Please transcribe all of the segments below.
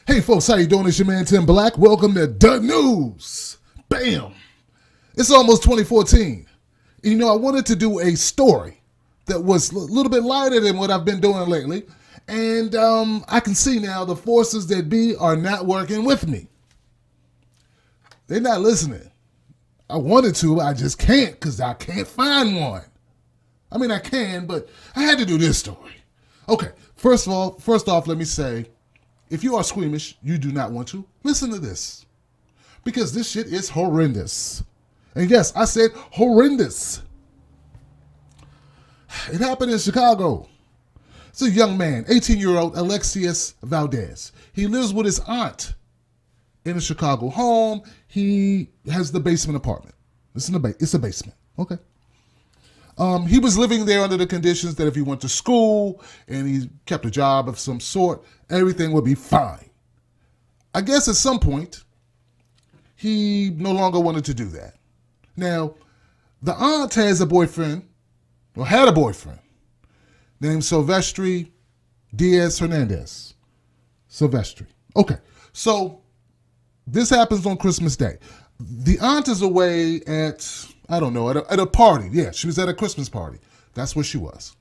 Hey folks, how you doing? It's your man Tim Black. Welcome to The News. Bam! It's almost 2014. And you know, I wanted to do a story that was a little bit lighter than what I've been doing lately. And I can see now the forces that be are not working with me. They're not listening. I wanted to, but I just can't because I can't find one. I mean, I can, but I had to do this story. Okay, first off, let me say, if you are squeamish, you do not want to, listen to this. Because this shit is horrendous. And yes, I said horrendous. It happened in Chicago. It's a young man, 18-year-old Alexius Valdez. He lives with his aunt in a Chicago home. He has the basement apartment. It's a basement, okay? He was living there under the conditions that if he went to school and he kept a job of some sort, everything would be fine. I guess at some point, he no longer wanted to do that. Now, the aunt has a boyfriend, or had a boyfriend, named Silvestre Diaz Hernandez. Silvestre. Okay, so this happens on Christmas Day. The aunt is away at, I don't know, at a party. Yeah, she was at a Christmas party. That's where she was.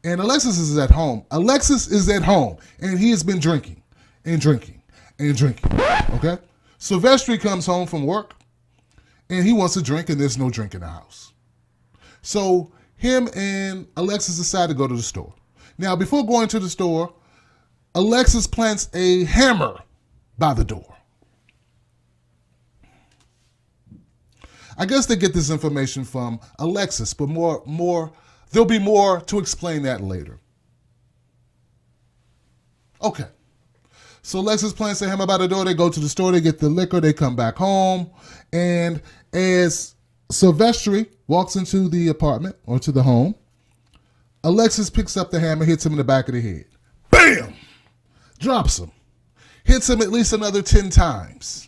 And Alexis is at home. Alexis is at home, and he has been drinking and drinking and drinking, okay? Silvestre comes home from work, and he wants to drink, and there's no drink in the house. So him and Alexis decide to go to the store. Now, before going to the store, Alexis plants a hammer by the door. I guess they get this information from Alexis, but there'll be more to explain that later. Okay. So Alexis plants a hammer by the door. They go to the store, they get the liquor, they come back home. And as Silvestre walks into the apartment or to the home, Alexis picks up the hammer, hits him in the back of the head. Bam! Drops him. Hits him at least another 10 times.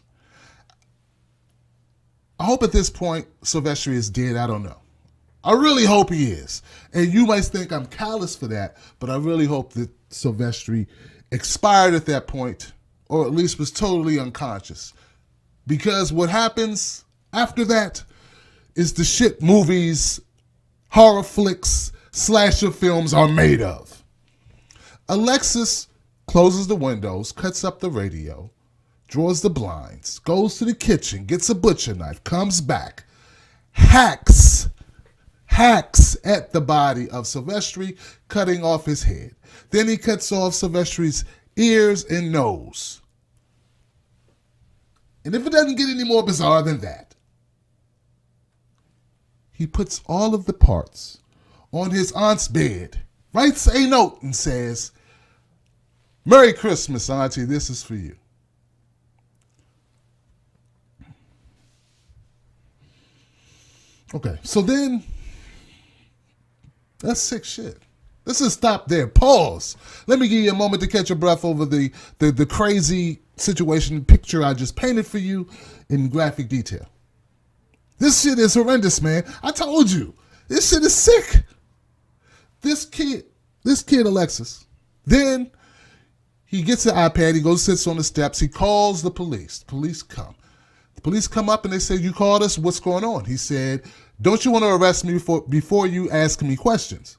I hope at this point Silvestre is dead. I don't know. I really hope he is. And you might think I'm callous for that, but I really hope that Silvestre expired at that point, or at least was totally unconscious. Because what happens after that is the shit movies, horror flicks, slasher films are made of. Alexis closes the windows, cuts up the radio, draws the blinds, goes to the kitchen, gets a butcher knife, comes back, hacks at the body of Silvestre, cutting off his head. Then he cuts off Silvestre's ears and nose. And if it doesn't get any more bizarre than that, he puts all of the parts on his aunt's bed, writes a note and says, "Merry Christmas, Auntie, this is for you." Okay, so then, that's sick shit. Let's just stop there. Pause. Let me give you a moment to catch your breath over the crazy situation picture I just painted for you in graphic detail. This shit is horrendous, man. I told you. This shit is sick. This kid, Alexis, then he gets an iPad. He goes, sits on the steps. He calls the police. Police come. The police come up and they say, "You called us. What's going on?" He said, "Don't you want to arrest me before you ask me questions?"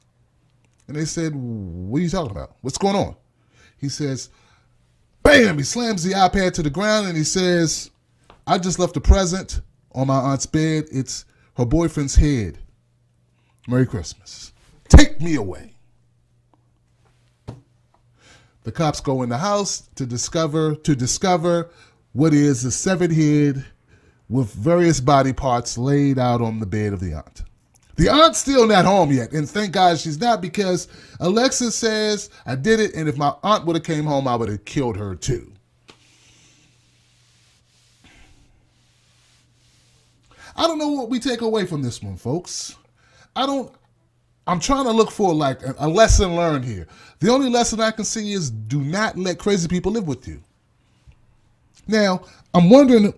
And they said, "What are you talking about? What's going on?" He says, bam, he slams the iPad to the ground and he says, "I just left a present on my aunt's bed. It's her boyfriend's head. Merry Christmas. Take me away." The cops go in the house to discover what is a severed head with various body parts laid out on the bed of the aunt. The aunt's still not home yet, and thank God she's not, because Alexis says, "I did it, and if my aunt would have came home, I would have killed her too." I don't know what we take away from this one, folks. I'm trying to look for like a lesson learned here. The only lesson I can see is do not let crazy people live with you. Now, I'm wondering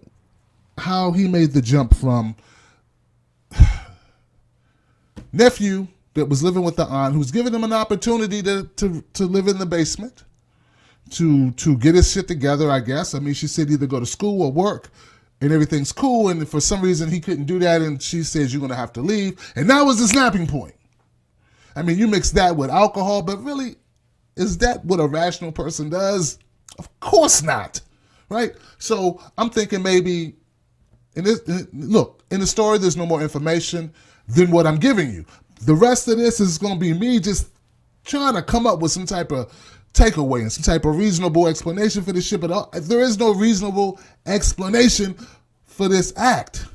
how he made the jump from nephew that was living with the aunt, who's giving him an opportunity to live in the basement, to get his shit together, I guess. I mean, she said either go to school or work and everything's cool, and for some reason he couldn't do that, and she says you're going to have to leave. And that was the snapping point. I mean, you mix that with alcohol, but really, is that what a rational person does? Of course not, right? So I'm thinking maybe, in the story, there's no more information than what I'm giving you. The rest of this is going to be me just trying to come up with some type of takeaway and some type of reasonable explanation for this shit. But there is no reasonable explanation for this act.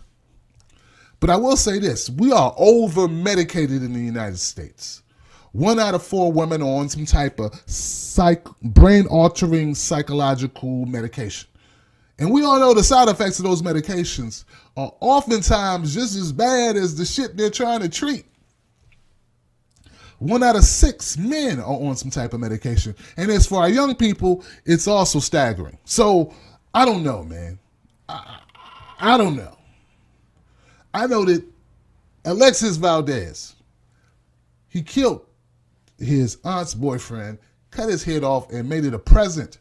But I will say this. We are over-medicated in the United States. 1 out of 4 women are on some type of brain-altering psychological medication. And we all know the side effects of those medications are oftentimes just as bad as the shit they're trying to treat. 1 out of 6 men are on some type of medication. And as for our young people, it's also staggering. So, I don't know, man. I don't know. I know that Alexis Valdez, he killed his aunt's boyfriend, cut his head off, and made it a present.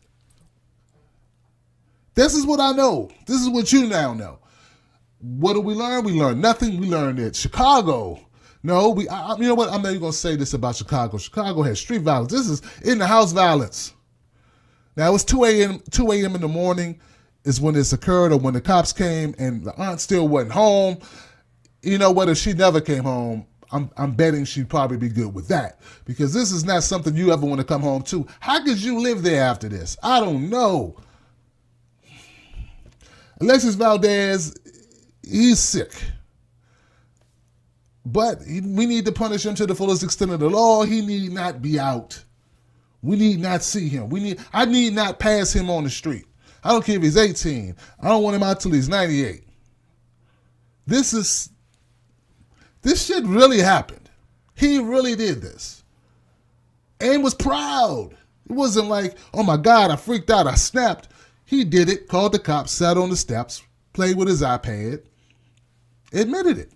This is what I know. This is what you now know. What do we learn? We learned nothing. We learned that Chicago... No, you know what? I'm not even going to say this about Chicago. Chicago has street violence. This is in-the-house violence. Now, it was 2 a.m. in the morning is when this occurred, or when the cops came and the aunt still wasn't home. You know what? If she never came home, I'm betting she'd probably be good with that, because this is not something you ever want to come home to. How could you live there after this? I don't know. Alexis Valdez, he's sick. But we need to punish him to the fullest extent of the law. He need not be out. We need not see him. I need not pass him on the street. I don't care if he's 18. I don't want him out till he's 98. This shit really happened. He really did this. And was proud. It wasn't like, oh my God, I freaked out, I snapped. He did it, called the cops, sat on the steps, played with his iPad, admitted it.